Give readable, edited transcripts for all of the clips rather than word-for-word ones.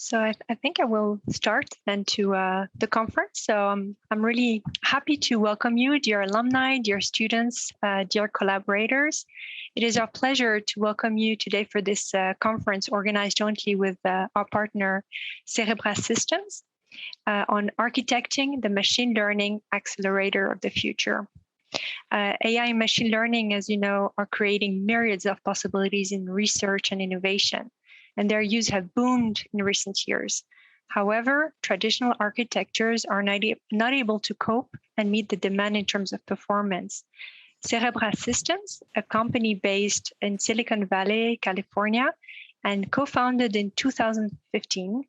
So I think I will start then to the conference. So I'm really happy to welcome you, dear alumni, dear students, dear collaborators. It is our pleasure to welcome you today for this conference organized jointly with our partner Cerebras Systems on architecting the machine learning accelerator of the future. AI and machine learning, as you know, are creating myriads of possibilities in research and innovation, and their use have boomed in recent years. However, traditional architectures are not able to cope and meet the demand in terms of performance. Cerebras Systems, a company based in Silicon Valley, California, and co-founded in 2015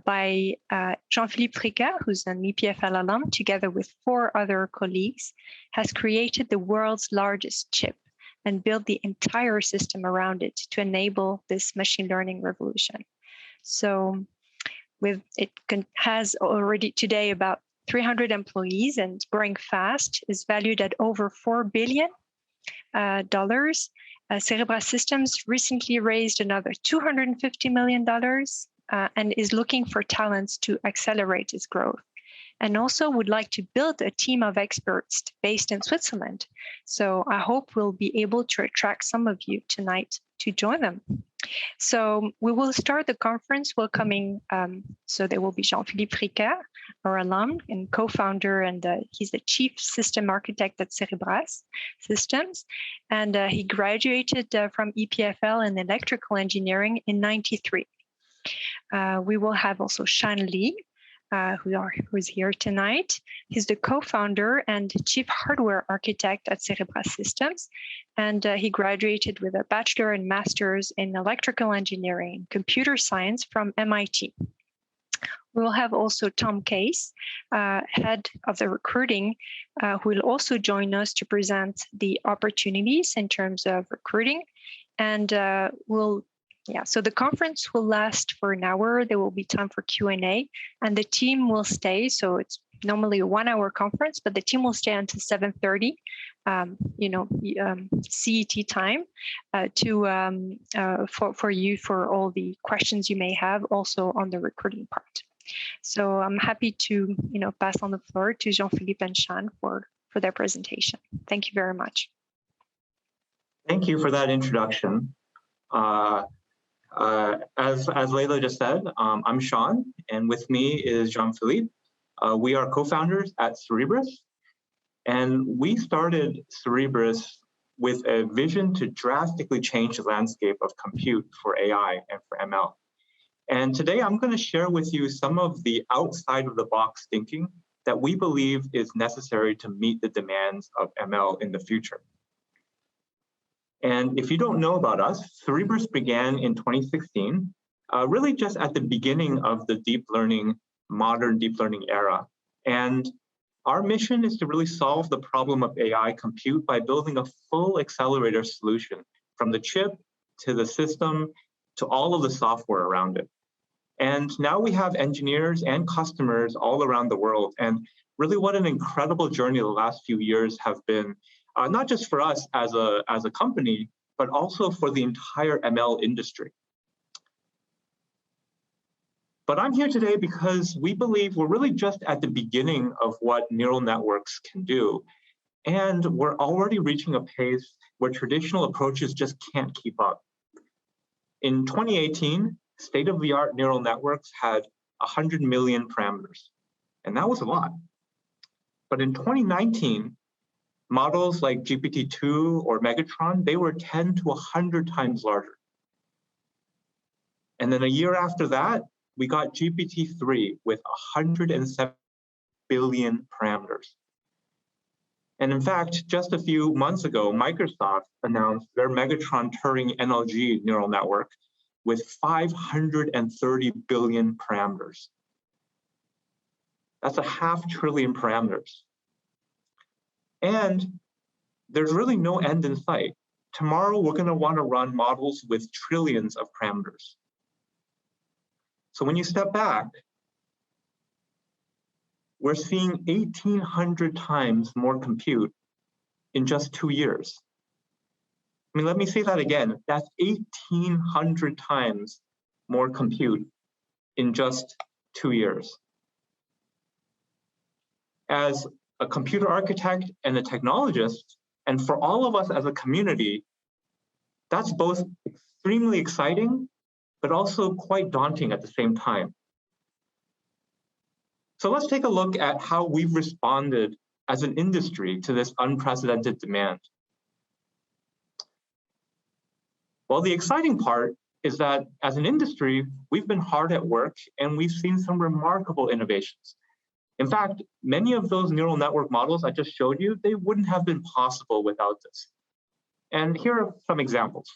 by Jean-Philippe, who's an EPFL alum, together with 4 other colleagues, has created the world's largest chip and built the entire system around it to enable this machine learning revolution. So has already today about 300 employees and growing fast, is valued at over $4 billion. Cerebras Systems recently raised another $250 million and is looking for talents to accelerate its growth, and also would like to build a team of experts based in Switzerland. So I hope we'll be able to attract some of you tonight to join them. So we will start the conference welcoming, so there will be Jean-Philippe, our alum and co-founder, and he's the chief system architect at Cerebras Systems. And he graduated from EPFL in electrical engineering in '93. We will have also Shan Li, who's here tonight. He's the co-founder and chief hardware architect at Cerebras Systems, and he graduated with a bachelor and master's in electrical engineering, computer science from MIT. We will have also Tom Case, head of the recruiting, who will also join us to present the opportunities in terms of recruiting, and so the conference will last for an hour. There will be time for Q&A, and the team will stay. So it's normally a 1-hour conference, but the team will stay until 7:30, CET time, for all the questions you may have, also on the recruiting part. So I'm happy to pass on the floor to Jean-Philippe and Shan for their presentation. Thank you very much. Thank you for that introduction. As Leila just said, I'm Sean, and with me is Jean-Philippe. We are co-founders at Cerebras, and we started Cerebras with a vision to drastically change the landscape of compute for AI and for ML. And today I'm going to share with you some of the outside of the box thinking that we believe is necessary to meet the demands of ML in the future. And if you don't know about us, Cerebras began in 2016, really just at the beginning of the modern deep learning era. And our mission is to really solve the problem of AI compute by building a full accelerator solution, from the chip to the system to all of the software around it. And now we have engineers and customers all around the world. And really what an incredible journey the last few years have been, not just for us as a company, but also for the entire ML industry. But I'm here today because we believe we're really just at the beginning of what neural networks can do. And we're already reaching a pace where traditional approaches just can't keep up. In 2018, state-of-the-art neural networks had 100 million parameters, and that was a lot. But in 2019, models like GPT-2 or Megatron, they were 10 to 100 times larger. And then a year after that, we got GPT-3 with 107 billion parameters. And in fact, just a few months ago, Microsoft announced their Megatron Turing NLG neural network with 530 billion parameters. That's 500 billion parameters. And there's really no end in sight. Tomorrow, we're going to want to run models with trillions of parameters. So when you step back, we're seeing 1,800 times more compute in just 2 years. I mean, let me say that again. That's 1,800 times more compute in just 2 years. As a computer architect and a technologist, and for all of us as a community, that's both extremely exciting, but also quite daunting at the same time. So let's take a look at how we've responded as an industry to this unprecedented demand. Well, the exciting part is that as an industry, we've been hard at work and we've seen some remarkable innovations. In fact, many of those neural network models I just showed you, they wouldn't have been possible without this. And here are some examples.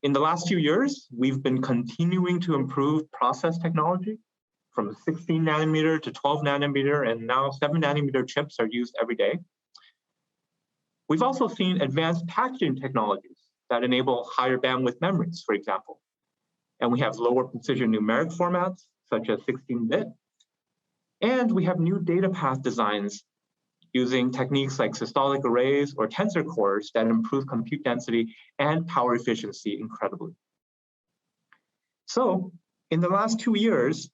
In the last few years, we've been continuing to improve process technology from 16 nanometer to 12 nanometer, and now 7 nanometer chips are used every day. We've also seen advanced packaging technologies that enable higher bandwidth memories, for example. And we have lower precision numeric formats, such as 16-bit. And we have new data path designs using techniques like systolic arrays or tensor cores that improve compute density and power efficiency incredibly. So in the last 2 years,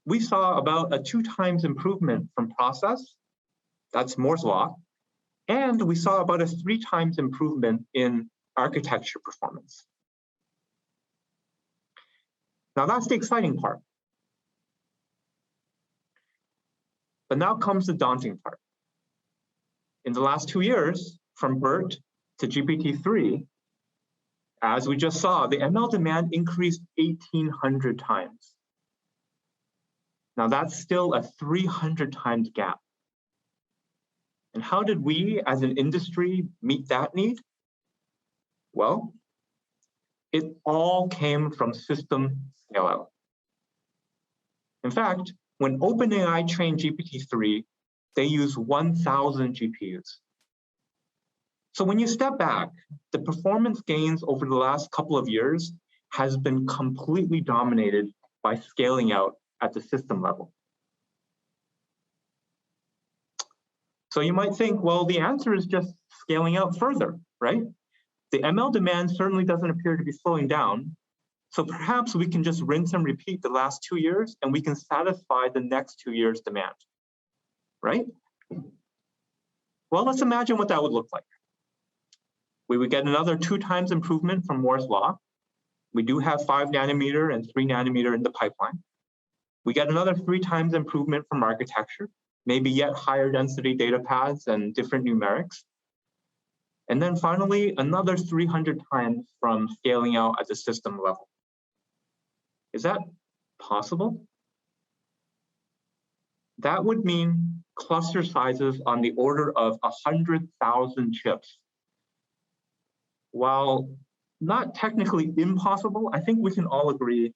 we saw about a 2 times improvement from process, that's Moore's law, and we saw about a 3 times improvement in architecture performance. Now that's the exciting part. But now comes the daunting part. In the last 2 years, from BERT to GPT-3, as we just saw, the ML demand increased 1,800 times. Now that's still a 300 times gap. And how did we as an industry meet that need? Well, it all came from system scale out. In fact, when OpenAI trained GPT-3, they used 1,000 GPUs. So when you step back, the performance gains over the last couple of years has been completely dominated by scaling out at the system level. So you might think, well, the answer is just scaling out further, right? The ML demand certainly doesn't appear to be slowing down. So perhaps we can just rinse and repeat the last 2 years and we can satisfy the next 2 years' demand, right? Well, let's imagine what that would look like. We would get another 2 times improvement from Moore's law. We do have 5 nanometer and 3 nanometer in the pipeline. We get another 3 times improvement from architecture, maybe yet higher density data paths and different numerics. And then finally, another 300 times from scaling out at the system level. Is that possible? That would mean cluster sizes on the order of 100,000 chips. While not technically impossible, I think we can all agree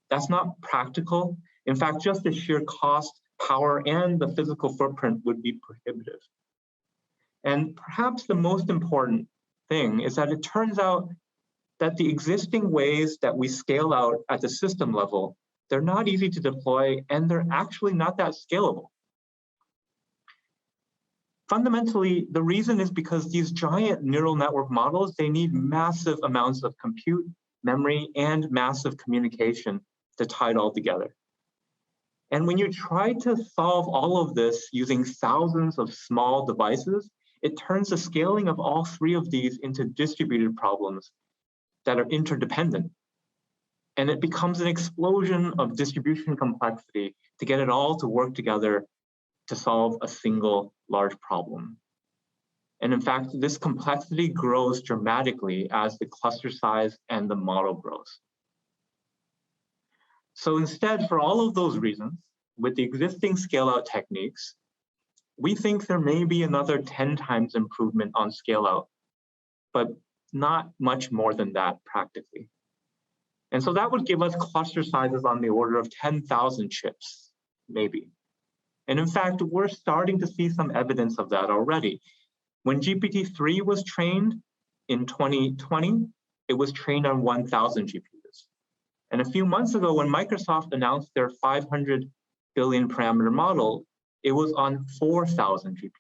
that's not practical. In fact, just the sheer cost, power, and the physical footprint would be prohibitive. And perhaps the most important thing is that it turns out that the existing ways that we scale out at the system level, they're not easy to deploy and they're actually not that scalable. Fundamentally, the reason is because these giant neural network models, they need massive amounts of compute, memory, and massive communication to tie it all together. And when you try to solve all of this using thousands of small devices, it turns the scaling of all 3 of these into distributed problems that are interdependent. And it becomes an explosion of distribution complexity to get it all to work together to solve a single large problem. And in fact, this complexity grows dramatically as the cluster size and the model grows. So instead, for all of those reasons, with the existing scale-out techniques, we think there may be another 10 times improvement on scale-out, but not much more than that practically. And so that would give us cluster sizes on the order of 10,000 chips, maybe. And in fact, we're starting to see some evidence of that already. When GPT-3 was trained in 2020, it was trained on 1,000 GPUs. And a few months ago, when Microsoft announced their 500 billion parameter model, it was on 4,000 GPUs.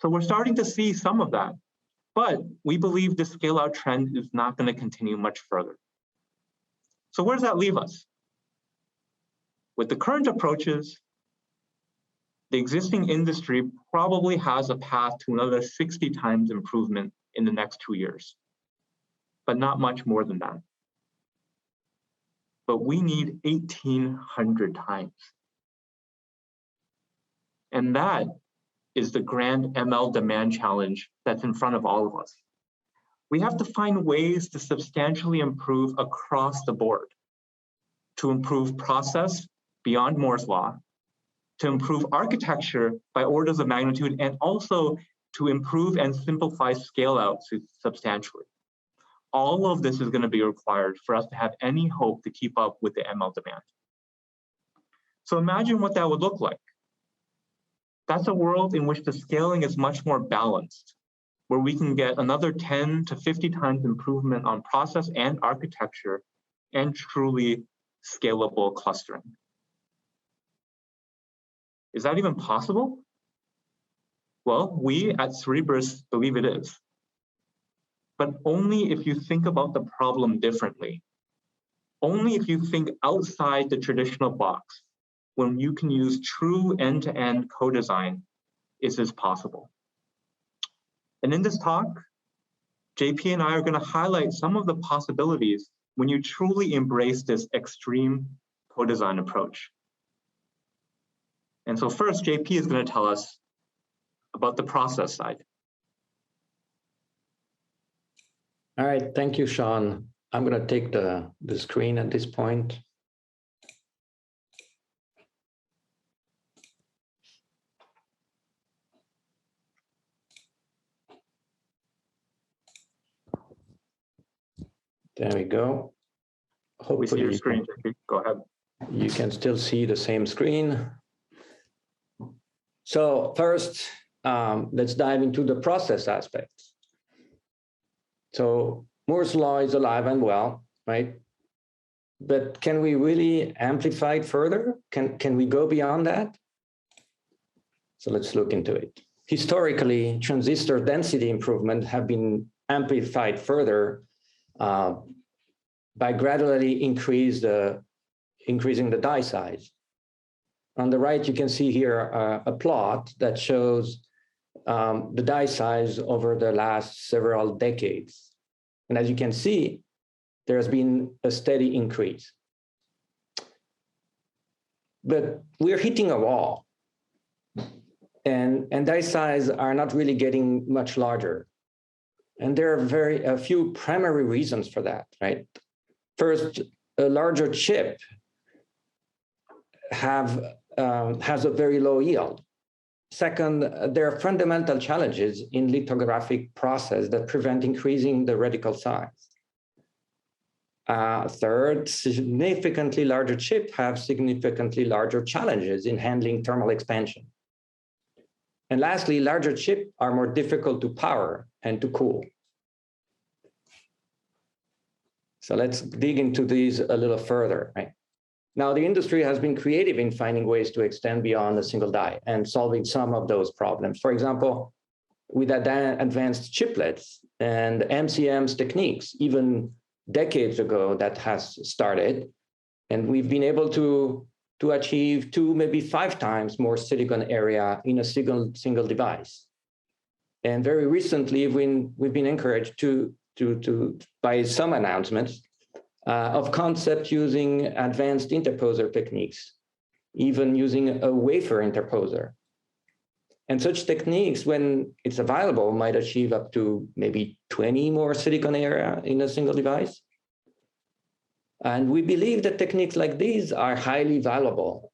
So we're starting to see some of that, but we believe the scale-out trend is not going to continue much further. So where does that leave us? With the current approaches, the existing industry probably has a path to another 60 times improvement in the next 2 years, but not much more than that. But we need 1,800 times. And that is the grand ML demand challenge that's in front of all of us. We have to find ways to substantially improve across the board, to improve process beyond Moore's law, to improve architecture by orders of magnitude, and also to improve and simplify scale out substantially. All of this is going to be required for us to have any hope to keep up with the ML demand. So imagine what that would look like. That's a world in which the scaling is much more balanced, where we can get another 10 to 50 times improvement on process and architecture and truly scalable clustering. Is that even possible? Well, we at Cerebras believe it is, but only if you think about the problem differently. Only if you think outside the traditional box, when you can use true end-to-end co-design, is this possible. And in this talk, JP and I are going to highlight some of the possibilities when you truly embrace this extreme co-design approach. And so first, JP is going to tell us about the process side. All right, thank you, Sean. I'm going to take the screen at this point. There we go. Hopefully we see your screen, JP. Go ahead. You can still see the same screen. So first, let's dive into the process aspects. So Moore's law is alive and well, right? But can we really amplify it further? Can we go beyond that? So let's look into it. Historically, transistor density improvement have been amplified further by gradually increasing the die size. On the right, you can see here a plot that shows the die size over the last several decades. And as you can see, there has been a steady increase. But we're hitting a wall. And die size are not really getting much larger. And there are a few primary reasons for that, right? First, a larger chip has a very low yield. Second, there are fundamental challenges in lithographic process that prevent increasing the reticle size. Third, significantly larger chips have significantly larger challenges in handling thermal expansion. And lastly, larger chips are more difficult to power and to cool. So let's dig into these a little further, right? Now, the industry has been creative in finding ways to extend beyond a single die and solving some of those problems. For example, with advanced chiplets and MCM's techniques, even decades ago, that has started. And we've been able to achieve 2, maybe 5 times more silicon area in a single device. And very recently, we've been encouraged by some announcements of concept using advanced interposer techniques, even using a wafer interposer. And such techniques, when it's available, might achieve up to maybe 20 more silicon area in a single device. And we believe that techniques like these are highly valuable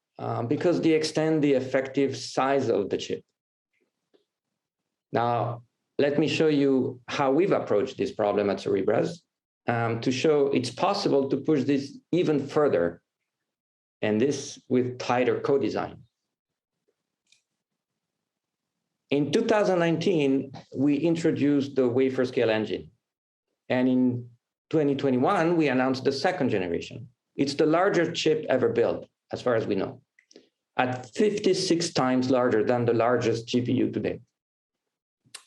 because they extend the effective size of the chip. Now, let me show you how we've approached this problem at Cerebras to show it's possible to push this even further, and this with tighter co-design. In 2019, we introduced the Wafer-scale engine. And in 2021, we announced the second generation. It's the largest chip ever built, as far as we know, at 56 times larger than the largest GPU today.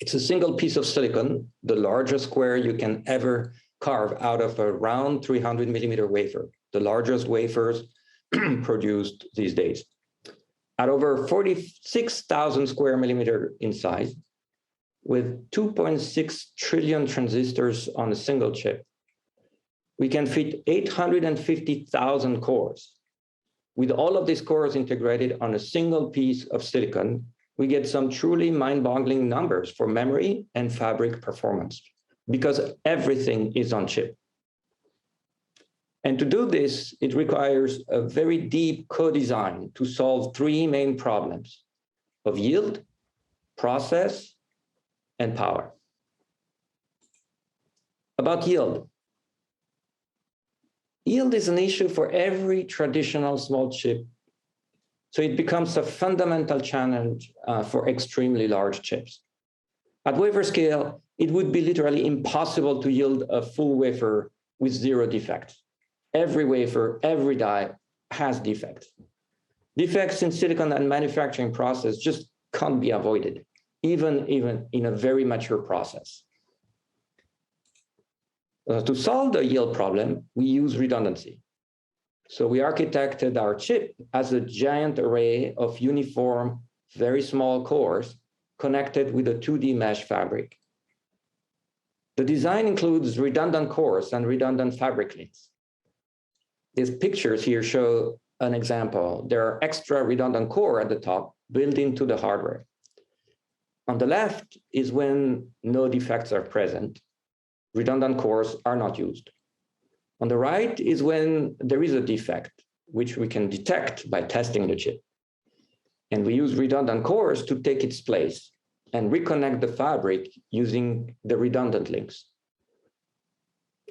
It's a single piece of silicon, the largest square you can ever carved out of a round 300 millimeter wafer, the largest wafers produced these days. At over 46,000 square millimeter in size, with 2.6 trillion transistors on a single chip, we can fit 850,000 cores. With all of these cores integrated on a single piece of silicon, we get some truly mind-boggling numbers for memory and fabric performance, because everything is on chip. And to do this, it requires a very deep co-design to solve three main problems of yield, process, and power. About yield. Yield is an issue for every traditional small chip, so it becomes a fundamental challenge for extremely large chips. At wafer scale, it would be literally impossible to yield a full wafer with zero defects. Every wafer, every die has defects. Defects in silicon and manufacturing process just can't be avoided, even in a very mature process. To solve the yield problem, we use redundancy. So we architected our chip as a giant array of uniform, very small cores connected with a 2D mesh fabric. The design includes redundant cores and redundant fabric links. These pictures here show an example. There are extra redundant core at the top built into the hardware. On the left is when no defects are present. Redundant cores are not used. On the right is when there is a defect, which we can detect by testing the chip. And we use redundant cores to take its place and reconnect the fabric using the redundant links.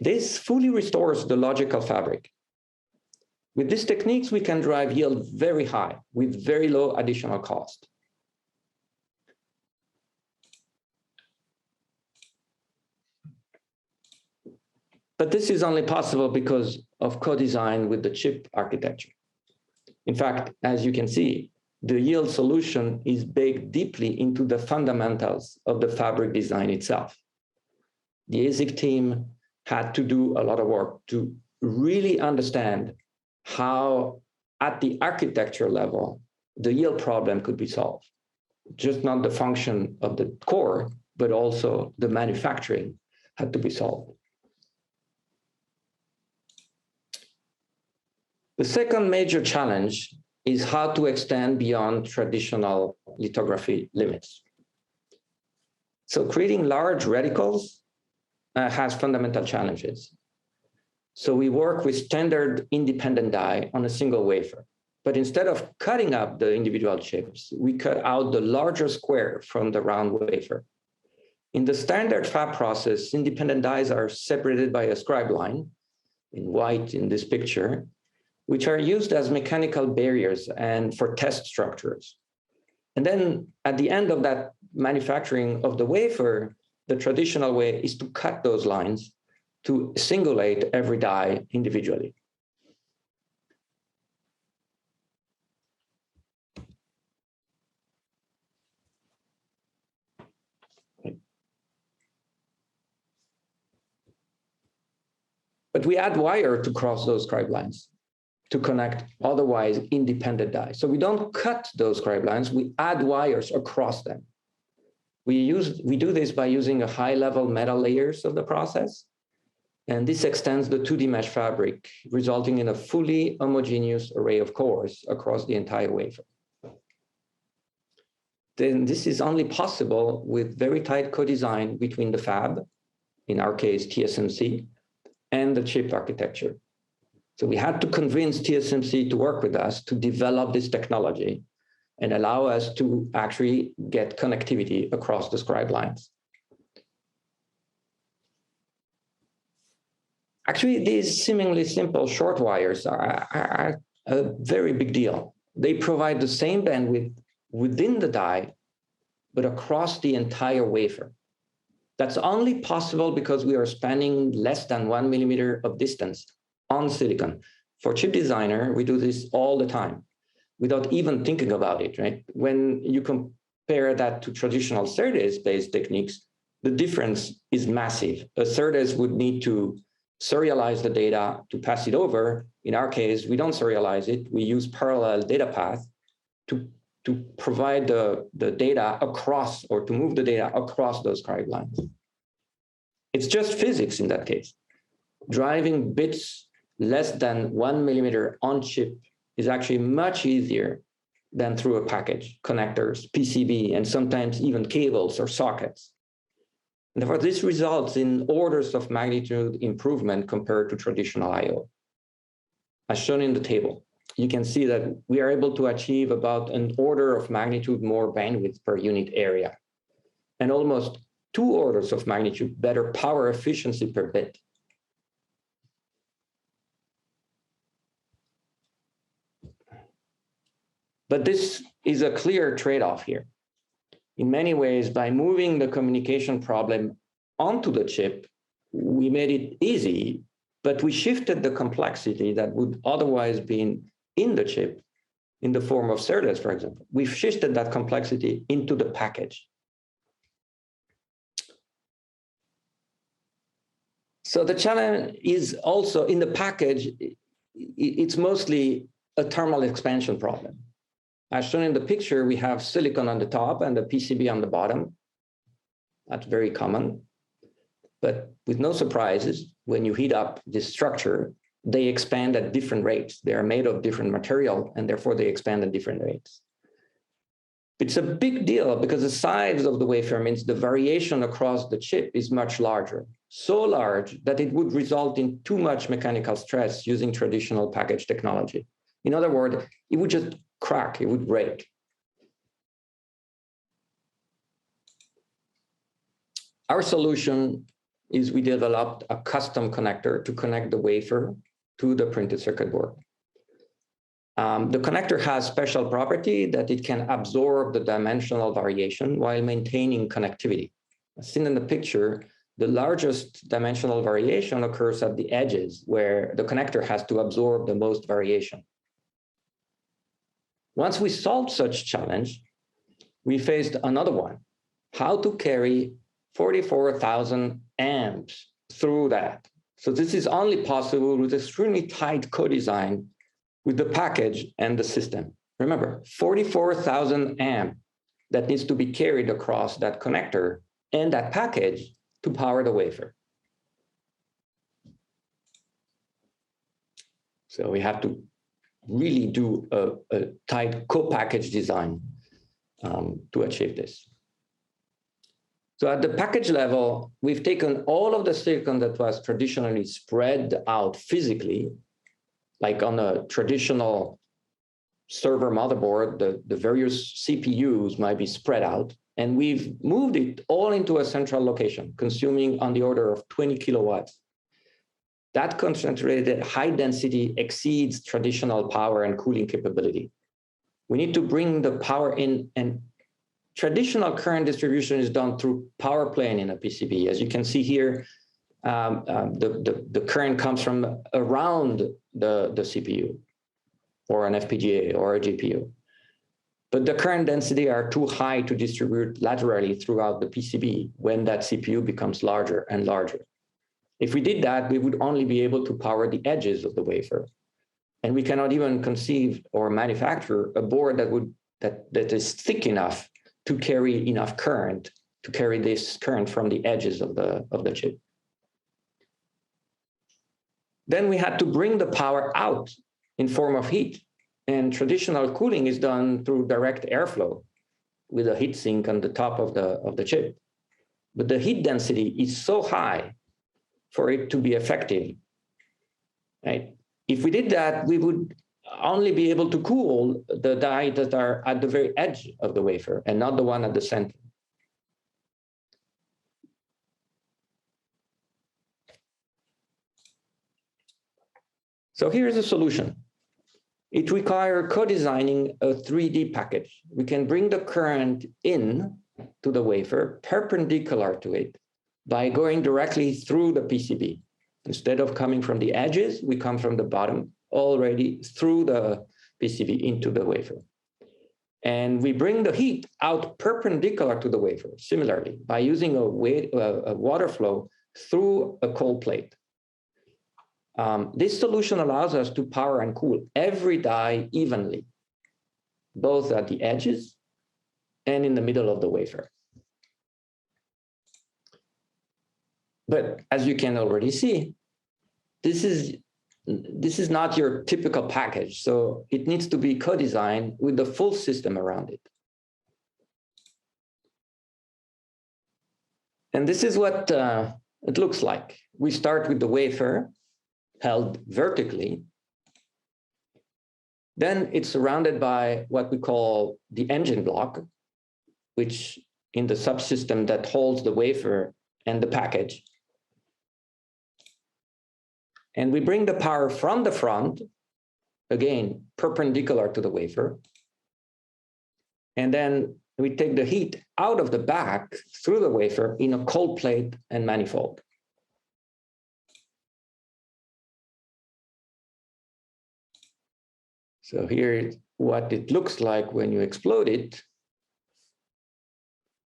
This fully restores the logical fabric. With these techniques, we can drive yield very high with very low additional cost. But this is only possible because of co-design with the chip architecture. In fact, as you can see, the yield solution is baked deeply into the fundamentals of the fabric design itself. The ASIC team had to do a lot of work to really understand how, at the architecture level, the yield problem could be solved. Just not the function of the core, but also the manufacturing had to be solved. The second major challenge is how to extend beyond traditional lithography limits. So creating large reticles has fundamental challenges. So we work with standard independent die on a single wafer. But instead of cutting up the individual chips, we cut out the larger square from the round wafer. In the standard fab process, independent dies are separated by a scribe line, in white in this picture, which are used as mechanical barriers and for test structures. And then at the end of that manufacturing of the wafer, the traditional way is to cut those lines to singulate every die individually. But we add wire to cross those scribe lines to connect otherwise independent die. So we don't cut those scribe lines, we add wires across them. We do this by using a high-level metal layers of the process, and this extends the 2D mesh fabric, resulting in a fully homogeneous array of cores across the entire wafer. Then this is only possible with very tight co-design between the fab, in our case TSMC, and the chip architecture. So we had to convince TSMC to work with us to develop this technology and allow us to actually get connectivity across the scribe lines. Actually, these seemingly simple short wires are a very big deal. They provide the same bandwidth within the die, but across the entire wafer. That's only possible because we are spanning less than 1 millimeter of distance on silicon. For chip designer, we do this all the time without even thinking about it, right? When you compare that to traditional SerDes-based techniques, the difference is massive. A SerDes would need to serialize the data to pass it over. In our case, we don't serialize it. We use parallel data path to provide the data across, or to move the data across those scribe lines. It's just physics in that case. Driving bits less than 1 millimeter on chip is actually much easier than through a package, connectors, PCB, and sometimes even cables or sockets. And therefore, this results in orders of magnitude improvement compared to traditional I/O. As shown in the table, you can see that we are able to achieve about an order of magnitude more bandwidth per unit area, and almost 2 orders of magnitude better power efficiency per bit. But this is a clear trade-off here. In many ways, by moving the communication problem onto the chip, we made it easy, but we shifted the complexity that would otherwise be in the chip, in the form of SerDes, for example. We've shifted that complexity into the package. So the challenge is also in the package, it's mostly a thermal expansion problem. As shown in the picture, we have silicon on the top and the PCB on the bottom. That's very common. But with no surprises, when you heat up this structure, they expand at different rates. They are made of different material, and therefore they expand at different rates. It's a big deal because the size of the wafer means the variation across the chip is much larger, so large that it would result in too much mechanical stress using traditional package technology. In other words, it would just crack, it would break. Our solution is we developed a custom connector to connect the wafer to the printed circuit board. The connector has special property that it can absorb the dimensional variation while maintaining connectivity. As seen in the picture, the largest dimensional variation occurs at the edges where the connector has to absorb the most variation. Once we solved such challenge, we faced another one: how to carry 44,000 amps through that. So this is only possible with extremely tight co-design with the package and the system. Remember, 44,000 amp that needs to be carried across that connector and that package to power the wafer. So we have to really do a tight co-package design to achieve this. So at the package level, we've taken all of the silicon that was traditionally spread out physically, like on a traditional server motherboard, the various CPUs might be spread out, and we've moved it all into a central location, consuming on the order of 20 kilowatts. That concentrated high density exceeds traditional power and cooling capability. We need to bring the power in, and traditional current distribution is done through power plane in a PCB. As you can see here, the current comes from around the CPU or an FPGA or a GPU. But the current density are too high to distribute laterally throughout the PCB when that CPU becomes larger and larger. If we did that, we would only be able to power the edges of the wafer. And we cannot even conceive or manufacture a board that is thick enough to carry enough current, to carry this current from the edges of the chip. Then we had to bring the power out in form of heat. And traditional cooling is done through direct airflow with a heat sink on the top of the chip. But the heat density is so high for it to be effective, right? If we did that, we would only be able to cool the die that are at the very edge of the wafer and not the one at the center. So here's a solution. It requires co-designing a 3D package. We can bring the current in to the wafer perpendicular to it by going directly through the PCB. Instead of coming from the edges, we come from the bottom already through the PCB into the wafer. And we bring the heat out perpendicular to the wafer, similarly, by using a water flow through a cold plate. This solution allows us to power and cool every die evenly, both at the edges and in the middle of the wafer. But as you can already see, this is not your typical package. So it needs to be co-designed with the full system around it. And this is what it looks like. We start with the wafer held vertically. Then it's surrounded by what we call the engine block, which in the subsystem that holds the wafer and the package. And we bring the power from the front, again, perpendicular to the wafer. And then we take the heat out of the back through the wafer in a cold plate and manifold. So here's what it looks like when you explode it,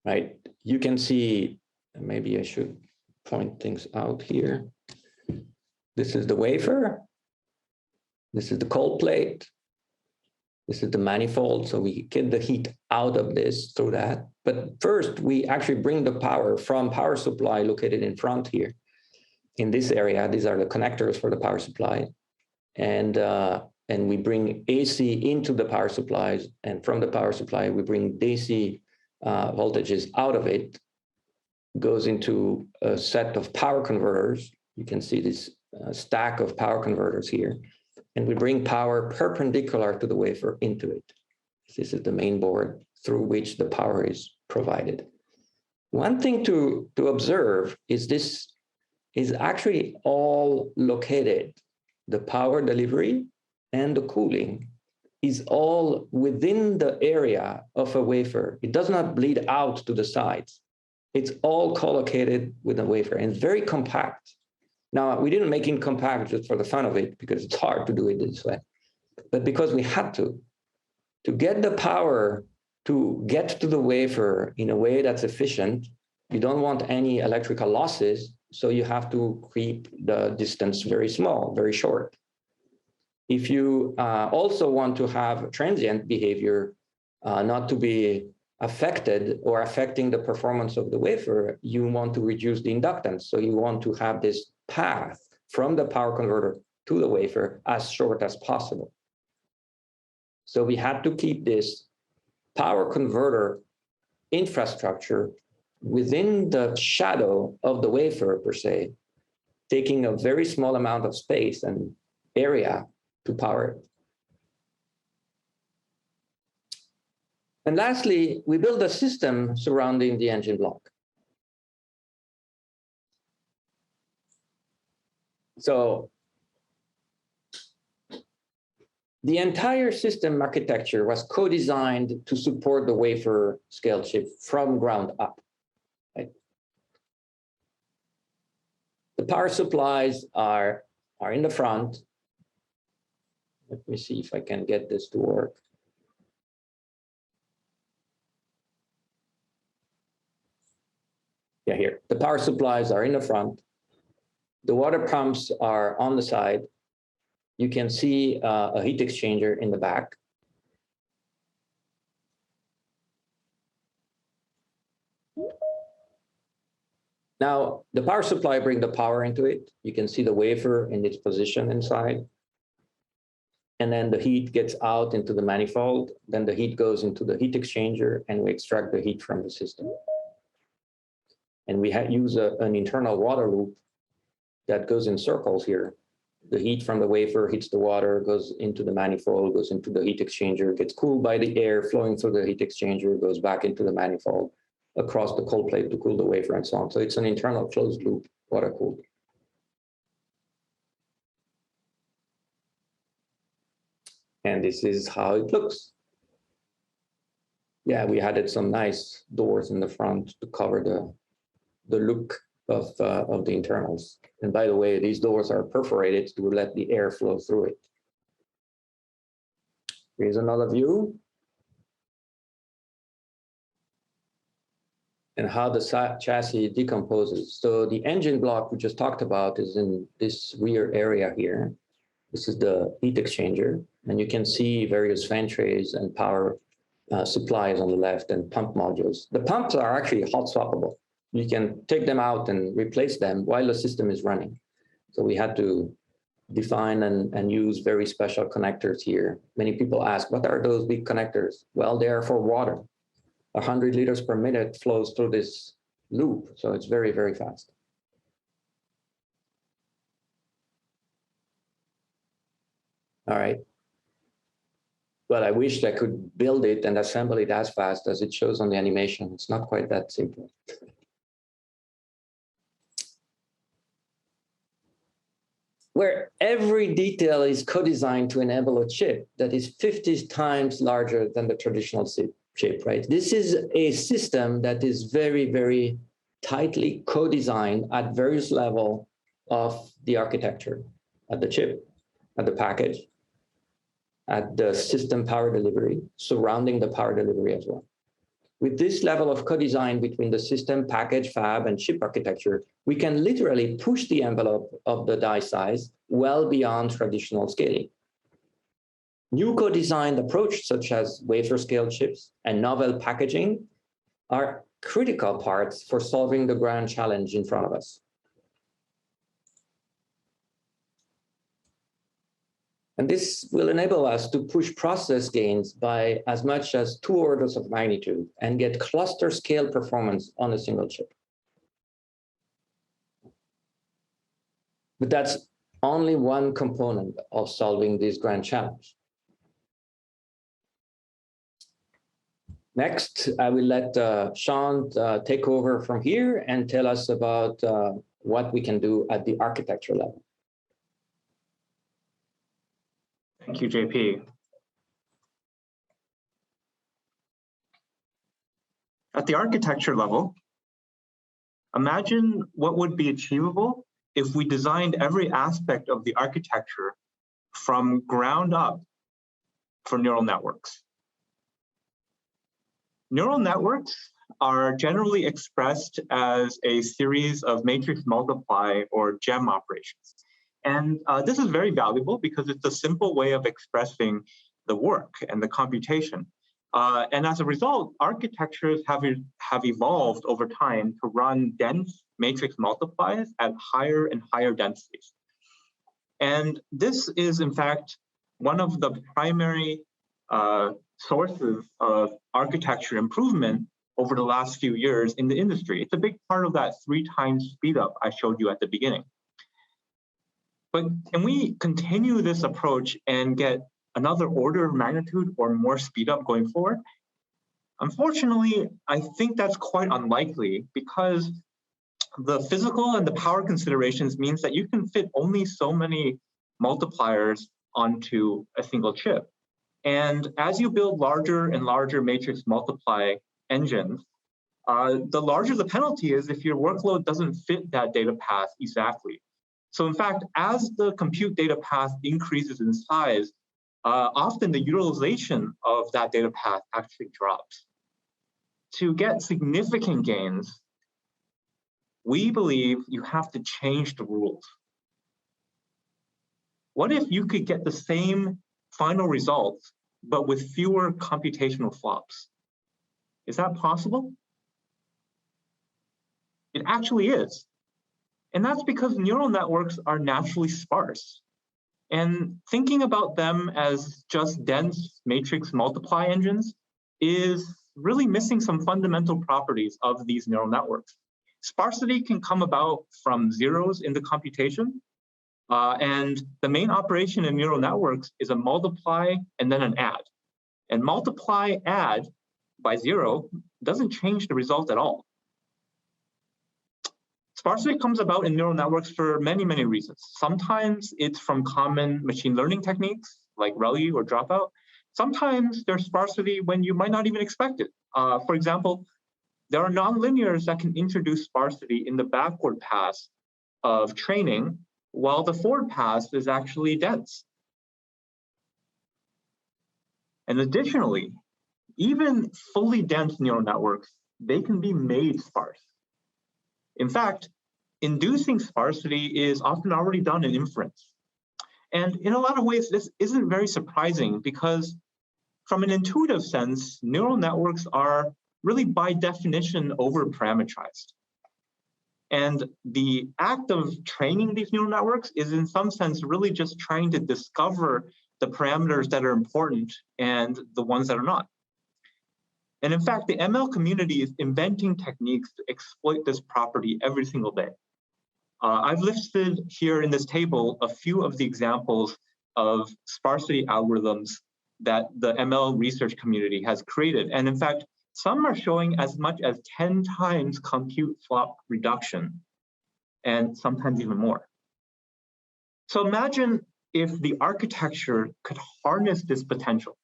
right? You can see, maybe I should point things out here. This is the wafer. This is the cold plate. This is the manifold. So we get the heat out of this through that. But first, we actually bring the power from power supply located in front here. In this area, these are the connectors for the power supply. And we bring AC into the power supplies. And from the power supply, we bring DC voltages out of it. Goes into a set of power converters. You can see this stack of power converters here. And we bring power perpendicular to the wafer into it. This is the main board through which the power is provided. One thing to observe is this is actually all located. The power delivery and the cooling is all within the area of a wafer. It does not bleed out to the sides. It's all collocated with the wafer and very compact. Now, we didn't make it compact just for the fun of it because it's hard to do it this way, but because we had to get the power to get to the wafer in a way that's efficient. You don't want any electrical losses, so you have to keep the distance very small, very short. If you also want to have transient behavior, not to be affected or affecting the performance of the wafer, you want to reduce the inductance. So you want to have this path from the power converter to the wafer as short as possible. So we had to keep this power converter infrastructure within the shadow of the wafer per se, taking a very small amount of space and area to power it. And lastly, we build a system surrounding the engine block. So the entire system architecture was co-designed to support the wafer scale chip from ground up. Right? The power supplies are in the front. Let me see if I can get this to work. Yeah, here. The power supplies are in the front. The water pumps are on the side. You can see a heat exchanger in the back. Now, the power supply brings the power into it. You can see the wafer in its position inside. And then the heat gets out into the manifold. Then the heat goes into the heat exchanger, and we extract the heat from the system. And we use an internal water loop that goes in circles here. The heat from the wafer hits the water, goes into the manifold, goes into the heat exchanger, gets cooled by the air flowing through the heat exchanger, goes back into the manifold, across the cold plate to cool the wafer, and so on. So it's an internal closed loop, water cooled. And this is how it looks. Yeah, we added some nice doors in the front to cover the look of the internals. And by the way, these doors are perforated to let the air flow through it. Here's another view. and how the chassis decomposes. So the engine block we just talked about is in this rear area here. This is the heat exchanger, and you can see various fan trays and power supplies on the left and pump modules. The pumps are actually hot swappable. You can take them out and replace them while the system is running. So we had to define and use very special connectors here. Many people ask, what are those big connectors? Well, they are for water. 100 liters per minute flows through this loop, so it's very, very fast. All right. But I wish I could build it and assemble it as fast as it shows on the animation. It's not quite that simple. Where every detail is co-designed to enable a chip that is 50 times larger than the traditional chip, right? This is a system that is very, very tightly co-designed at various levels of the architecture, at the chip, at the package, at the system power delivery, surrounding the power delivery as well. With this level of co-design between the system, package, fab, and chip architecture, we can literally push the envelope of the die size well beyond traditional scaling. New co-designed approaches such as wafer-scale chips and novel packaging are critical parts for solving the grand challenge in front of us. And this will enable us to push process gains by as much as 2 orders of magnitude and get cluster scale performance on a single chip. But that's only one component of solving this grand challenge. Next, I will let Sean take over from here and tell us about what we can do at the architecture level. Thank you, JP. At the architecture level, imagine what would be achievable if we designed every aspect of the architecture from ground up for neural networks. Neural networks are generally expressed as a series of matrix multiply or GEM operations. And this is very valuable because it's a simple way of expressing the work and the computation. And as a result, architectures have evolved over time to run dense matrix multiplies at higher and higher densities. And this is, in fact, one of the primary sources of architecture improvement over the last few years in the industry. It's a big part of that 3 times speed up I showed you at the beginning. But can we continue this approach and get another order of magnitude or more speed up going forward? Unfortunately, I think that's quite unlikely because the physical and the power considerations means that you can fit only so many multipliers onto a single chip. And as you build larger and larger matrix multiply engines, the larger the penalty is if your workload doesn't fit that data path exactly. So in fact, as the compute data path increases in size, often the utilization of that data path actually drops. To get significant gains, we believe you have to change the rules. What if you could get the same final results, but with fewer computational flops? Is that possible? It actually is. And that's because neural networks are naturally sparse. And thinking about them as just dense matrix multiply engines is really missing some fundamental properties of these neural networks. Sparsity can come about from zeros in the computation. And the main operation in neural networks is a multiply and then an add. And multiply add by 0 doesn't change the result at all. Sparsity comes about in neural networks for many, many reasons. Sometimes it's from common machine learning techniques like ReLU or dropout. Sometimes there's sparsity when you might not even expect it. For example, there are nonlinears that can introduce sparsity in the backward pass of training, while the forward pass is actually dense. And additionally, even fully dense neural networks they can be made sparse. In fact, inducing sparsity is often already done in inference. And in a lot of ways, this isn't very surprising because from an intuitive sense, neural networks are really by definition over-parameterized. And the act of training these neural networks is in some sense really just trying to discover the parameters that are important and the ones that are not. And in fact, the ML community is inventing techniques to exploit this property every single day. I've listed here in this table a few of the examples of sparsity algorithms that the ML research community has created. And in fact, some are showing as much as 10 times compute flop reduction, and sometimes even more. So imagine if the architecture could harness this potential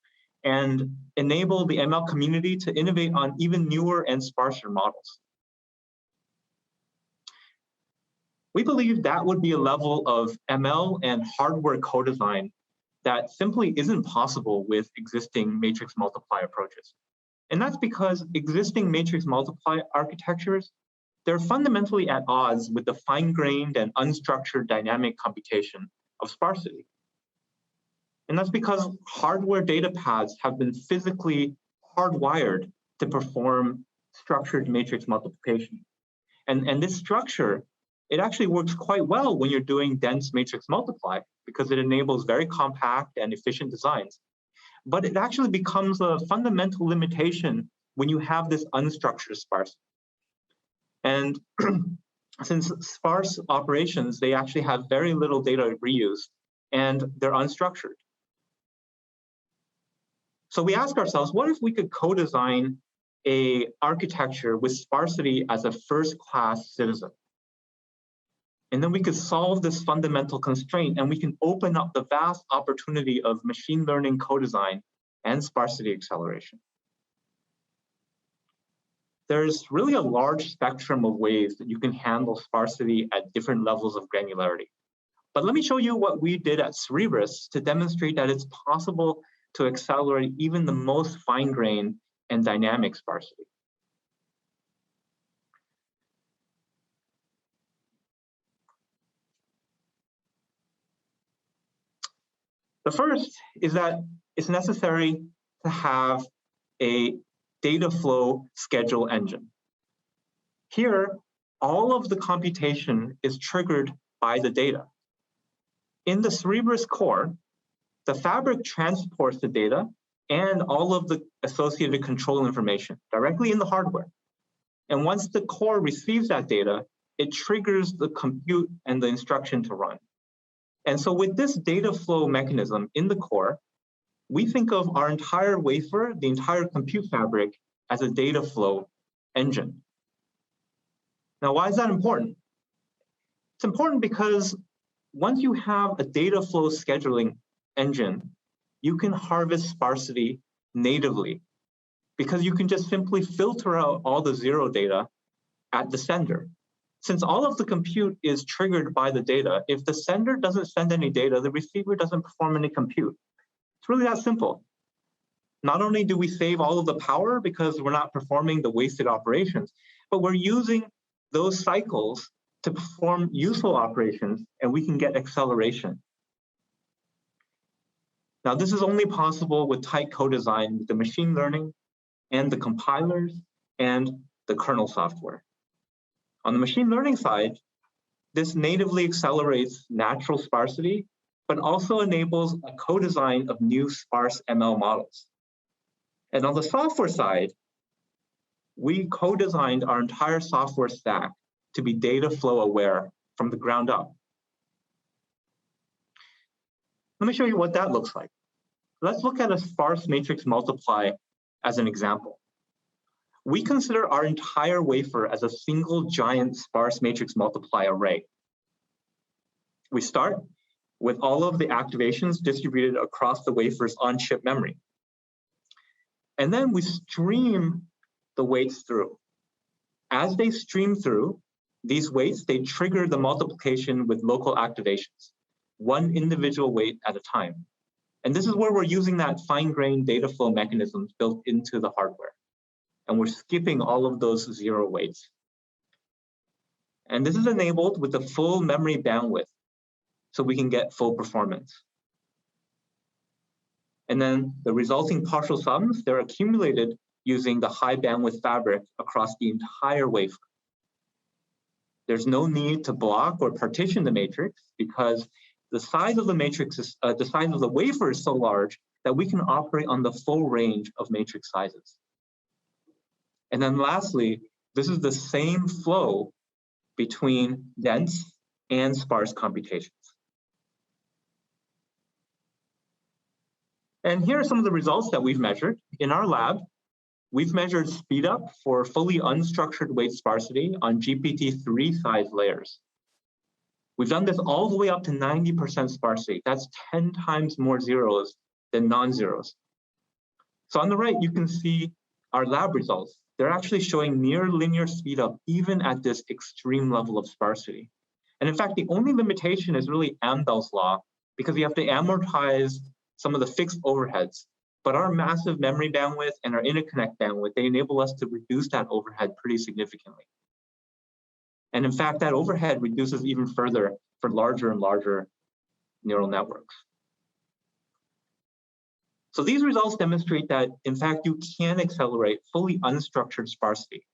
and enable the ML community to innovate on even newer and sparser models. We believe that would be a level of ML and hardware co-design that simply isn't possible with existing matrix multiply approaches. And that's because existing matrix multiply architectures, they're fundamentally at odds with the fine-grained and unstructured dynamic computation of sparsity. And that's because hardware data paths have been physically hardwired to perform structured matrix multiplication. And this structure, it actually works quite well when you're doing dense matrix multiply because it enables very compact and efficient designs. But it actually becomes a fundamental limitation when you have this unstructured sparse. And since sparse operations, they actually have very little data reuse and they're unstructured. So we ask ourselves, what if we could co-design an architecture with sparsity as a first-class citizen? And then we could solve this fundamental constraint and we can open up the vast opportunity of machine learning co-design and sparsity acceleration. There's really a large spectrum of ways that you can handle sparsity at different levels of granularity. But let me show you what we did at Cerebras to demonstrate that it's possible to accelerate even the most fine-grained and dynamic sparsity. The first is that it's necessary to have a data flow schedule engine. Here, all of the computation is triggered by the data. In the Cerebras core, the fabric transports the data and all of the associated control information directly in the hardware. And once the core receives that data, it triggers the compute and the instruction to run. And so with this data flow mechanism in the core, we think of our entire wafer, the entire compute fabric, as a data flow engine. Now, why is that important? It's important because once you have a data flow scheduling engine, you can harvest sparsity natively because you can just simply filter out all the zero data at the sender. Since all of the compute is triggered by the data, if the sender doesn't send any data, the receiver doesn't perform any compute. It's really that simple. Not only do we save all of the power because we're not performing the wasted operations, but we're using those cycles to perform useful operations and we can get acceleration. Now, this is only possible with tight co-design with the machine learning and the compilers and the kernel software. On the machine learning side, this natively accelerates natural sparsity, but also enables a co-design of new sparse ML models. And on the software side, we co-designed our entire software stack to be data flow aware from the ground up. Let me show you what that looks like. Let's look at a sparse matrix multiply as an example. We consider our entire wafer as a single giant sparse matrix multiply array. We start with all of the activations distributed across the wafer's on-chip memory. And then we stream the weights through. As they stream through, these weights, they trigger the multiplication with local activations, one individual weight at a time. And this is where we're using that fine-grained data flow mechanisms built into the hardware. and we're skipping all of those zero weights. And this is enabled with the full memory bandwidth, so we can get full performance. And then the resulting partial sums, they're accumulated using the high bandwidth fabric across the entire wafer. There's no need to block or partition the matrix because the size of the matrix is, the size of the wafer is so large that we can operate on the full range of matrix sizes. And then lastly, this is the same flow between dense and sparse computations. And here are some of the results that we've measured. In our lab, we've measured speed up for fully unstructured weight sparsity on GPT-3 size layers. We've done this all the way up to 90% sparsity. That's 10 times more zeros than non-zeros. So on the right, you can see our lab results. They're actually showing near linear speed up even at this extreme level of sparsity. And in fact, the only limitation is really Amdahl's law, because you have to amortize some of the fixed overheads. But our massive memory bandwidth and our interconnect bandwidth, they enable us to reduce that overhead pretty significantly. And in fact, that overhead reduces even further for larger and larger neural networks. So these results demonstrate that, in fact, you can accelerate fully unstructured sparsity,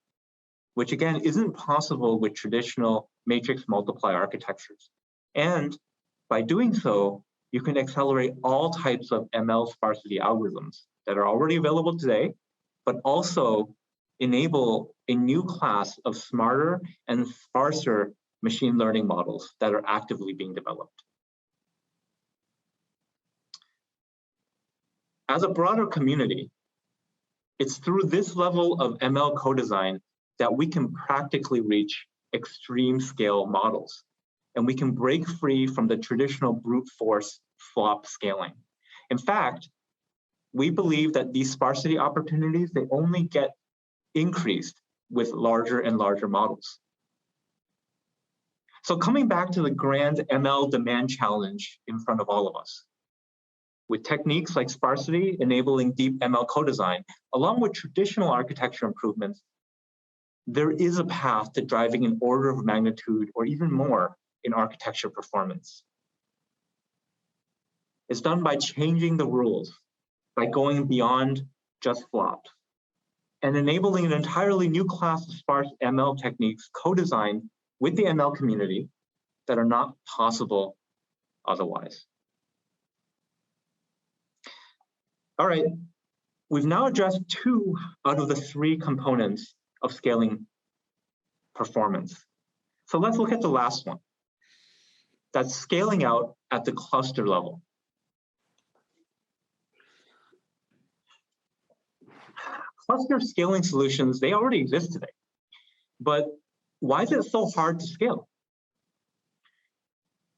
which again isn't possible with traditional matrix multiply architectures. And by doing so, you can accelerate all types of ML sparsity algorithms that are already available today, but also enable a new class of smarter and sparser machine learning models that are actively being developed. As a broader community, it's through this level of ML co-design that we can practically reach extreme scale models, and we can break free from the traditional brute force flop scaling. In fact, we believe that these sparsity opportunities, they only get increased with larger and larger models. So coming back to the grand ML demand challenge in front of all of us, with techniques like sparsity enabling deep ML co-design, along with traditional architecture improvements, there is a path to driving an order of magnitude or even more in architecture performance. It's done by changing the rules, by going beyond just flops, and enabling an entirely new class of sparse ML techniques co-designed with the ML community that are not possible otherwise. All right, we've now addressed 2 out of the 3 components of scaling performance. So let's look at the last one. That's scaling out at the cluster level. Cluster scaling solutions, they already exist today. But why is it so hard to scale?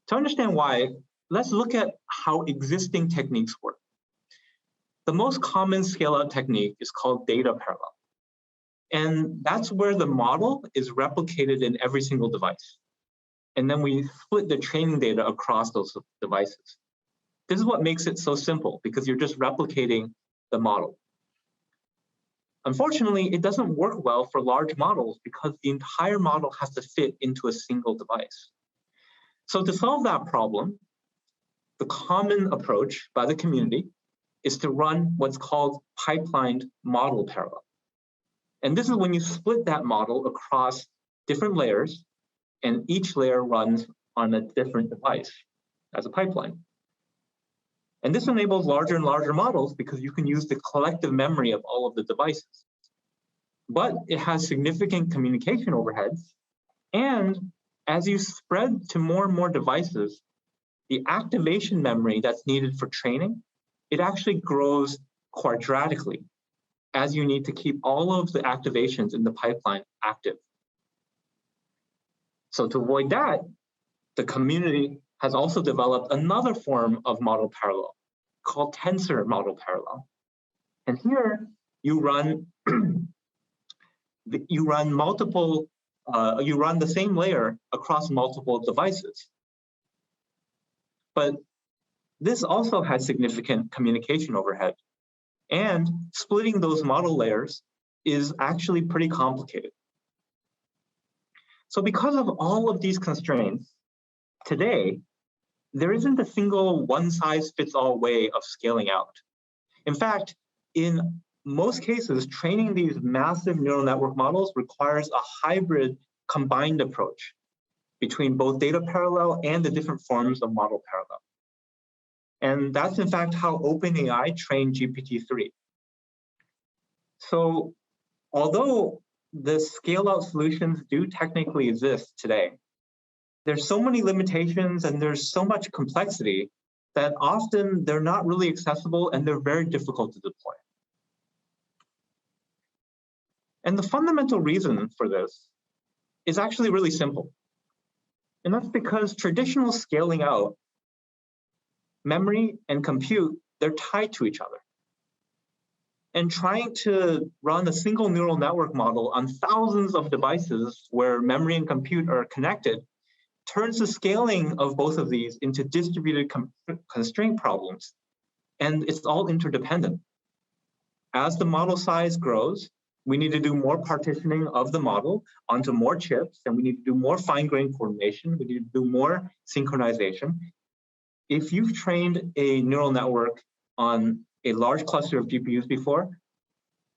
To understand why, let's look at how existing techniques work. The most common scale-out technique is called data parallel. And that's where the model is replicated in every single device. And then we split the training data across those devices. This is what makes it so simple, because you're just replicating the model. Unfortunately, it doesn't work well for large models because the entire model has to fit into a single device. So to solve that problem, the common approach by the community is to run what's called pipelined model parallel. And this is when you split that model across different layers, and each layer runs on a different device as a pipeline. And this enables larger and larger models because you can use the collective memory of all of the devices. But it has significant communication overheads. And as you spread to more and more devices, the activation memory that's needed for training, it actually grows quadratically as you need to keep all of the activations in the pipeline active. So to avoid that, the community has also developed another form of model parallel called tensor model parallel. And here you run you run the same layer across multiple devices. But this also has significant communication overhead. And splitting those model layers is actually pretty complicated. So because of all of these constraints, today, there isn't a single one-size-fits-all way of scaling out. In fact, in most cases, training these massive neural network models requires a hybrid combined approach between both data parallel and the different forms of model parallel. And that's in fact how OpenAI trained GPT-3. So although the scale-out solutions do technically exist today, there's so many limitations and there's so much complexity that often they're not really accessible and they're very difficult to deploy. And the fundamental reason for this is actually really simple. And that's because traditional scaling out, memory and compute, they're tied to each other. And trying to run a single neural network model on thousands of devices where memory and compute are connected turns the scaling of both of these into distributed constraint problems. And it's all interdependent. As the model size grows, we need to do more partitioning of the model onto more chips, and we need to do more fine-grained coordination. We need to do more synchronization. If you've trained a neural network on a large cluster of GPUs before,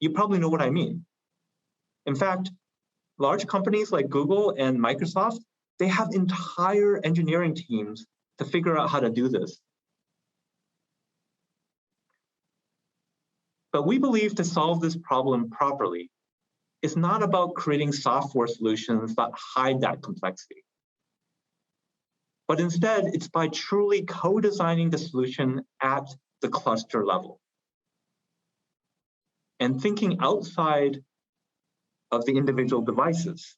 you probably know what I mean. In fact, large companies like Google and Microsoft, they have entire engineering teams to figure out how to do this. But we believe to solve this problem properly, it's not about creating software solutions that hide that complexity. But instead, it's by truly co-designing the solution at the cluster level and thinking outside of the individual devices.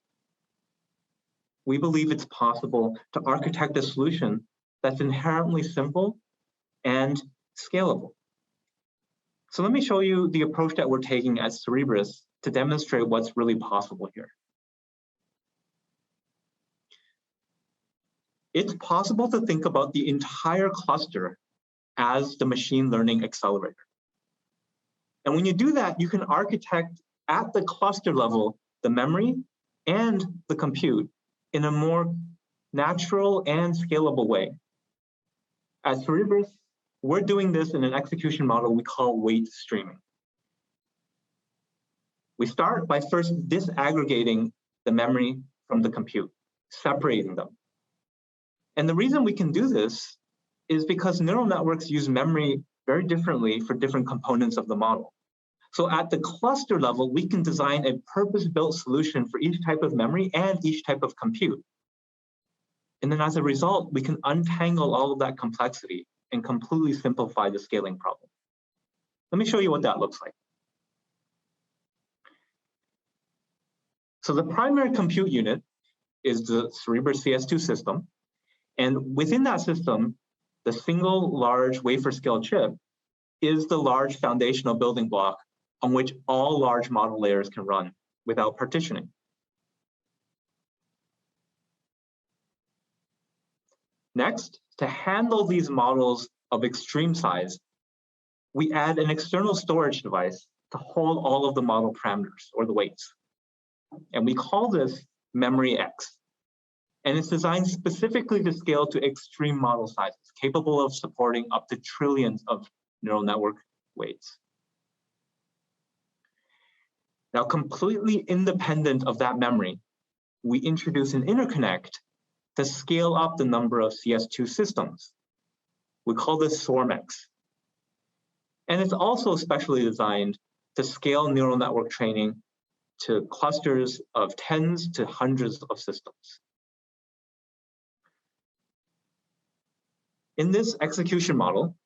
We believe it's possible to architect a solution that's inherently simple and scalable. So let me show you the approach that we're taking at Cerebras to demonstrate what's really possible here. It's possible to think about the entire cluster as the machine learning accelerator. And when you do that, you can architect at the cluster level the memory and the compute in a more natural and scalable way. At Cerebras, we're doing this in an execution model we call weight streaming. We start by first disaggregating the memory from the compute, separating them. And the reason we can do this is because neural networks use memory very differently for different components of the model. So at the cluster level, we can design a purpose-built solution for each type of memory and each type of compute. And then as a result, we can untangle all of that complexity and completely simplify the scaling problem. Let me show you what that looks like. So the primary compute unit is the Cerebras CS2 system. And within that system, the single large wafer-scale chip is the large foundational building block on which all large model layers can run without partitioning. Next, to handle these models of extreme size, we add an external storage device to hold all of the model parameters, or the weights. And we call this memory X. And it's designed specifically to scale to extreme model sizes, capable of supporting up to trillions of neural network weights. Now, completely independent of that memory, we introduce an interconnect to scale up the number of CS2 systems. We call this SwarmX. And it's also specially designed to scale neural network training to clusters of tens to hundreds of systems. In this execution model,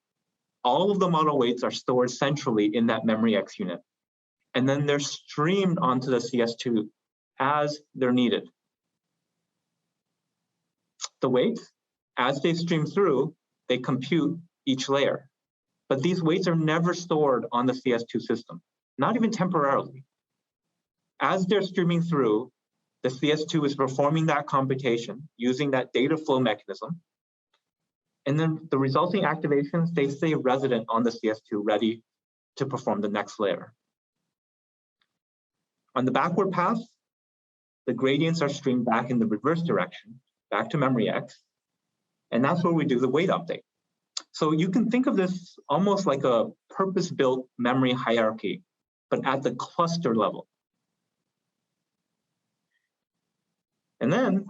all of the model weights are stored centrally in that memory X unit, and then they're streamed onto the CS2 as they're needed. The weights, as they stream through, they compute each layer. But these weights are never stored on the CS2 system, not even temporarily. As they're streaming through, the CS2 is performing that computation using that data flow mechanism. And then the resulting activations, they stay resident on the CS2, ready to perform the next layer. On the backward path, the gradients are streamed back in the reverse direction, back to memory X, and that's where we do the weight update. So you can think of this almost like a purpose-built memory hierarchy, but at the cluster level. And then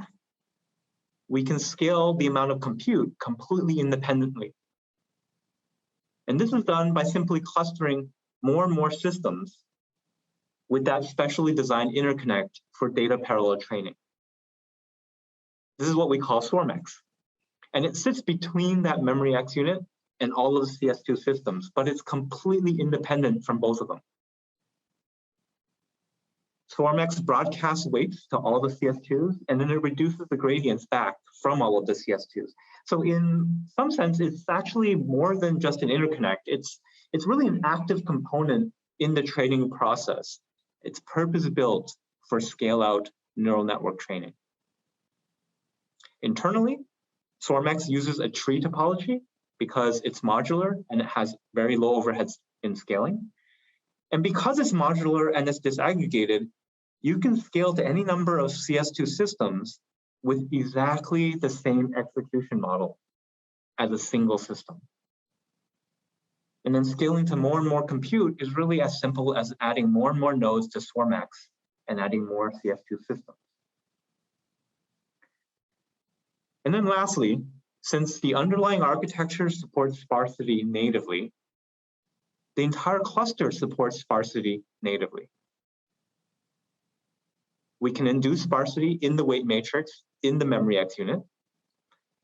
we can scale the amount of compute completely independently. And this is done by simply clustering more and more systems with that specially designed interconnect for data parallel training. This is what we call SwarmX. And it sits between that memory X unit and all of the CS2 systems, but it's completely independent from both of them. SwarmX broadcasts weights to all the CS2s, and then it reduces the gradients back from all of the CS2s. So in some sense, it's actually more than just an interconnect. It's really an active component in the training process. It's purpose-built for scale-out neural network training. Internally, SwarmX uses a tree topology because it's modular and it has very low overheads in scaling. And because it's modular and it's disaggregated, you can scale to any number of CS2 systems with exactly the same execution model as a single system. And then scaling to more and more compute is really as simple as adding more and more nodes to SwarmX and adding more CS2 systems. And then lastly, since the underlying architecture supports sparsity natively, the entire cluster supports sparsity natively. We can induce sparsity in the weight matrix in the memory X unit,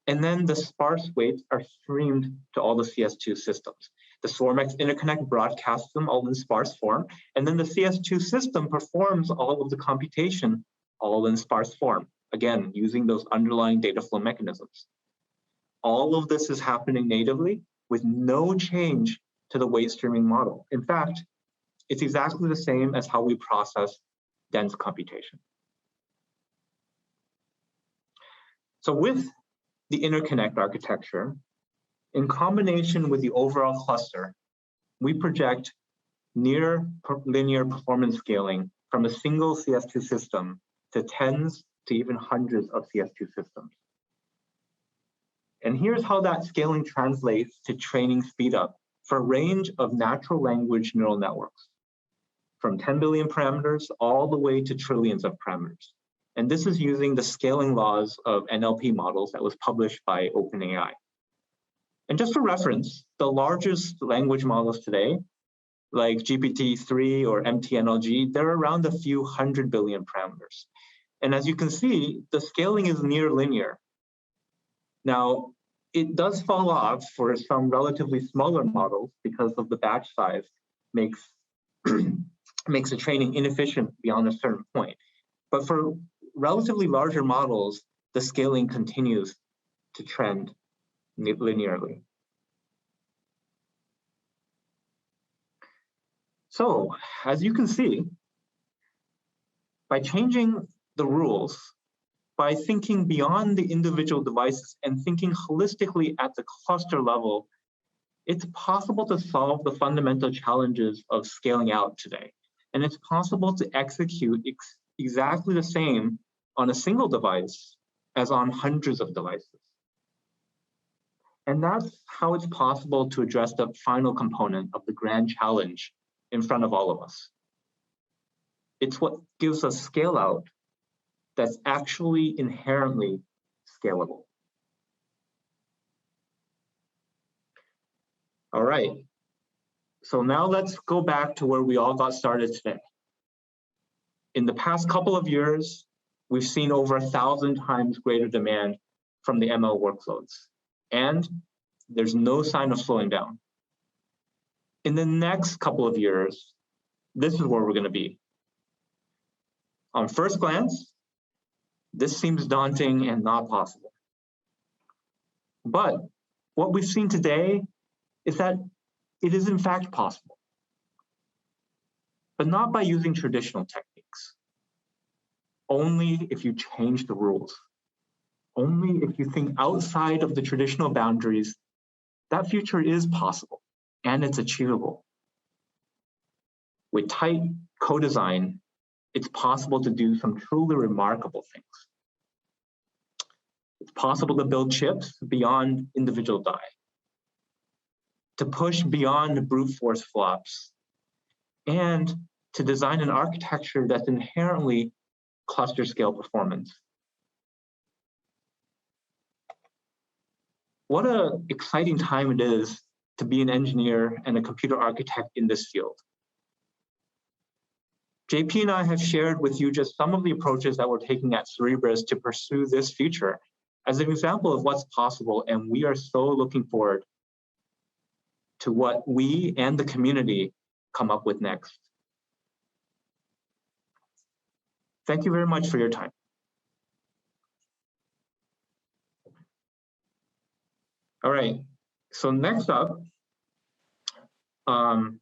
and then the sparse weights are streamed to all the CS2 systems. The SwarmX interconnect broadcasts them all in sparse form, and then the CS2 system performs all of the computation all in sparse form, again, using those underlying data flow mechanisms. All of this is happening natively with no change to the weight streaming model. In fact, it's exactly the same as how we process dense computation. So with the interconnect architecture, in combination with the overall cluster, we project near linear performance scaling from a single CS2 system to tens to even hundreds of CS2 systems. And here's how that scaling translates to training speedup for a range of natural language neural networks, from 10 billion parameters all the way to trillions of parameters. And this is using the scaling laws of NLP models that was published by OpenAI. And just for reference, the largest language models today, like GPT-3 or MTNLG, they're around a few 100 billion parameters. And as you can see, the scaling is near linear. Now, it does fall off for some relatively smaller models because of the batch size makes the training inefficient beyond a certain point. But for relatively larger models, the scaling continues to trend linearly. So, as you can see, by changing the rules, by thinking beyond the individual devices and thinking holistically at the cluster level, it's possible to solve the fundamental challenges of scaling out today. And it's possible to execute exactly the same on a single device as on hundreds of devices. And that's how it's possible to address the final component of the grand challenge in front of all of us. It's what gives us scale out that's actually inherently scalable. All right, so now let's go back to where we all got started today. In the past couple of years, we've seen over 1,000 times greater demand from the ML workloads, and there's no sign of slowing down. In the next couple of years, this is where we're going to be. On first glance, this seems daunting and not possible. But what we've seen today is that it is in fact possible, but not by using traditional techniques. Only if you change the rules. Only if you think outside of the traditional boundaries, that future is possible and it's achievable. With tight co-design it's possible to do some truly remarkable things. It's possible to build chips beyond individual die, to push beyond brute force flops, and to design an architecture that's inherently cluster scale performance. What an exciting time it is to be an engineer and a computer architect in this field. JP and I have shared with you just some of the approaches that we're taking at Cerebras to pursue this future as an example of what's possible, and we are so looking forward to what we and the community come up with next. Thank you very much for your time. All right, so next up, Tom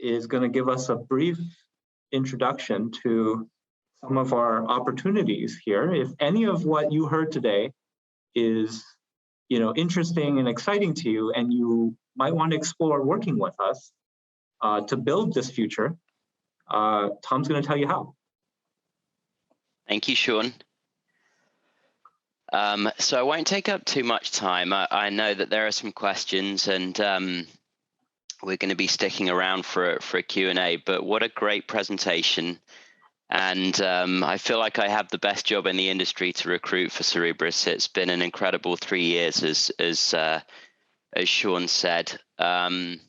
is going to give us a brief introduction to some of our opportunities here. If any of what you heard today is interesting and exciting to you, and you might want to explore working with us to build this future, Tom's going to tell you how. Thank you, Sean. So I won't take up too much time. I know that there are some questions, and we're going to be sticking around for a Q&A, but what a great presentation. And I feel like I have the best job in the industry to recruit for Cerebras. It's been an incredible 3 years, as Sean said. And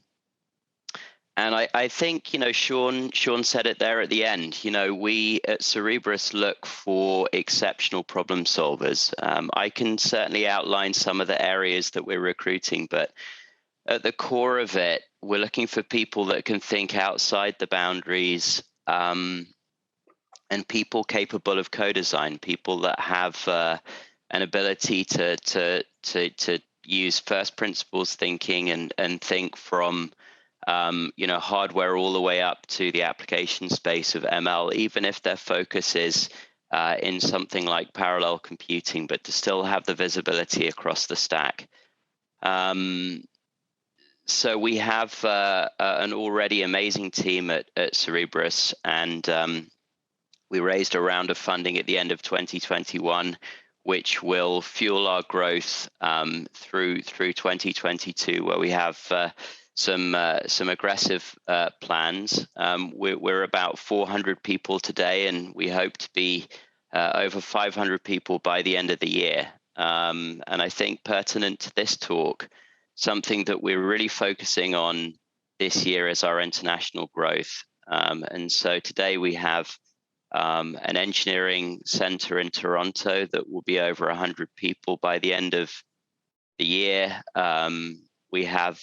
I think, Sean said it there at the end. We at Cerebras look for exceptional problem solvers. I can certainly outline some of the areas that we're recruiting, but at the core of it, we're looking for people that can think outside the boundaries, and people capable of co-design, people that have an ability to use first principles thinking and think from hardware all the way up to the application space of ML, even if their focus is in something like parallel computing, but to still have the visibility across the stack. So we have an already amazing team at Cerebras, and we raised a round of funding at the end of 2021, which will fuel our growth through 2022, where we have some aggressive plans. We're about 400 people today, and we hope to be over 500 people by the end of the year. And I think pertinent to this talk, something that we're really focusing on this year is our international growth. And so today we have an engineering center in Toronto that will be over 100 people by the end of the year. We have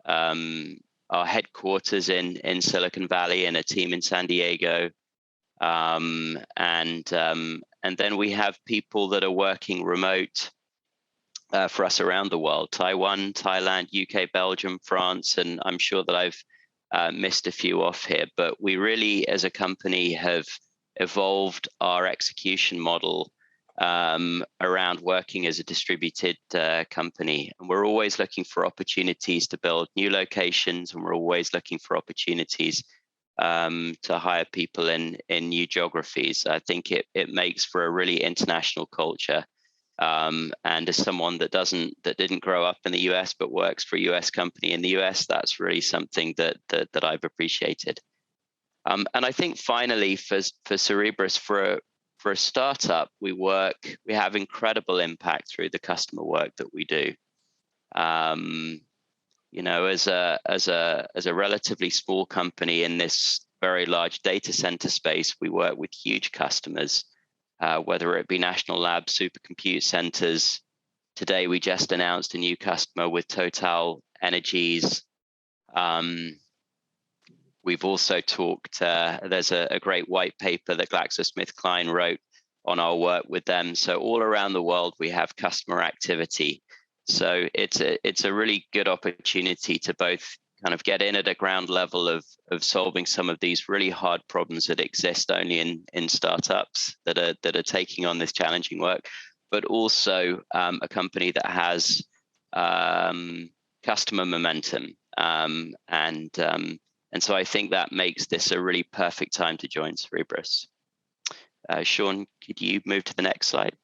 our headquarters in Silicon Valley and a team in San Diego. And then we have people that are working remote for us around the world: Taiwan, Thailand, UK, Belgium, France, and I'm sure that I've missed a few off here, but we really, as a company, have evolved our execution model around working as a distributed company. And we're always looking for opportunities to build new locations, and we're always looking for opportunities to hire people in new geographies. I think it makes for a really international culture. And as someone that didn't grow up in the US but works for a US company in the US, that's really something that I've appreciated. And I think finally for Cerebras, for a startup, we have incredible impact through the customer work that we do. As a relatively small company in this very large data center space, we work with huge customers. Whether it be national labs, supercompute centers. Today, we just announced a new customer with Total Energies. We've also talked, there's a great white paper that GlaxoSmithKline wrote on our work with them. So all around the world, we have customer activity. So it's a really good opportunity to both kind of get in at a ground level of solving some of these really hard problems that exist only in startups that are taking on this challenging work, but also a company that has customer momentum and And so I think that makes this a really perfect time to join Cerebras. Sean, could you move to the next slide?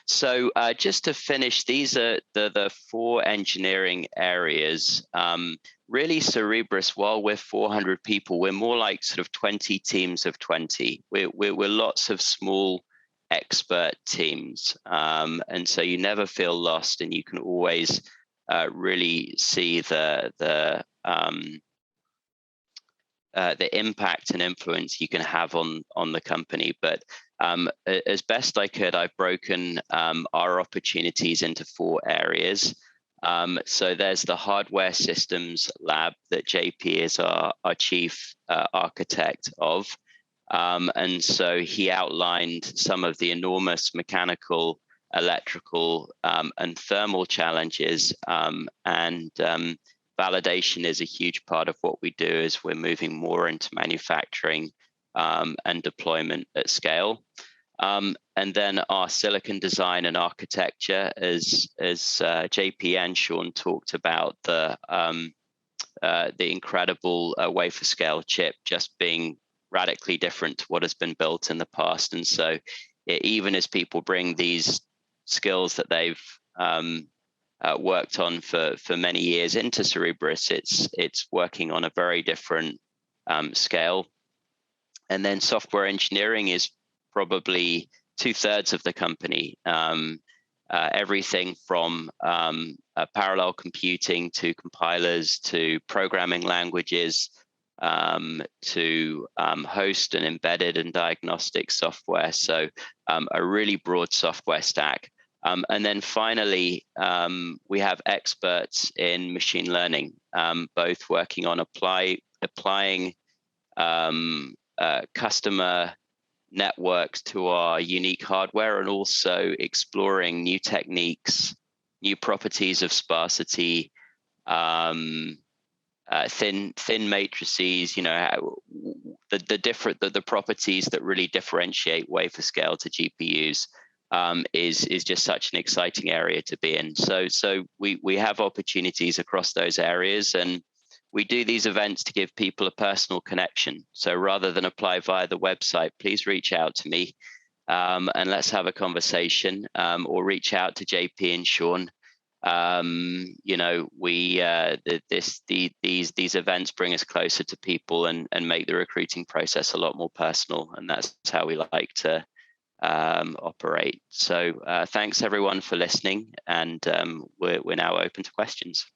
So just to finish, these are the 4 engineering areas. Really, Cerebras, while we're 400 people, we're more like sort of 20 teams of 20. We're lots of small expert teams. And so you never feel lost, and you can always really see the impact and influence you can have on the company. But as best I could, I've broken our opportunities into 4 areas. So there's the hardware systems lab that JP is our chief architect of. And so he outlined some of the enormous mechanical, electrical, and thermal challenges, and validation is a huge part of what we do as we're moving more into manufacturing and deployment at scale. And then our silicon design and architecture, as JP and Sean talked about, the incredible wafer-scale chip just being radically different to what has been built in the past. And so even as people bring these skills that they've worked on for many years into Cerebras, it's working on a very different scale. And then software engineering is probably 2/3 of the company. Everything from parallel computing to compilers to programming languages to host and embedded and diagnostic software. So a really broad software stack. And then finally, we have experts in machine learning, both working on applying customer networks to our unique hardware, and also exploring new techniques, new properties of sparsity, thin matrices, the properties that really differentiate wafer-scale to GPUs. Is just such an exciting area to be in. So we have opportunities across those areas, and we do these events to give people a personal connection. So rather than apply via the website, please reach out to me and let's have a conversation, or reach out to JP and Sean. These events bring us closer to people and make the recruiting process a lot more personal, and that's how we like to operate. So thanks everyone for listening, and we're now open to questions.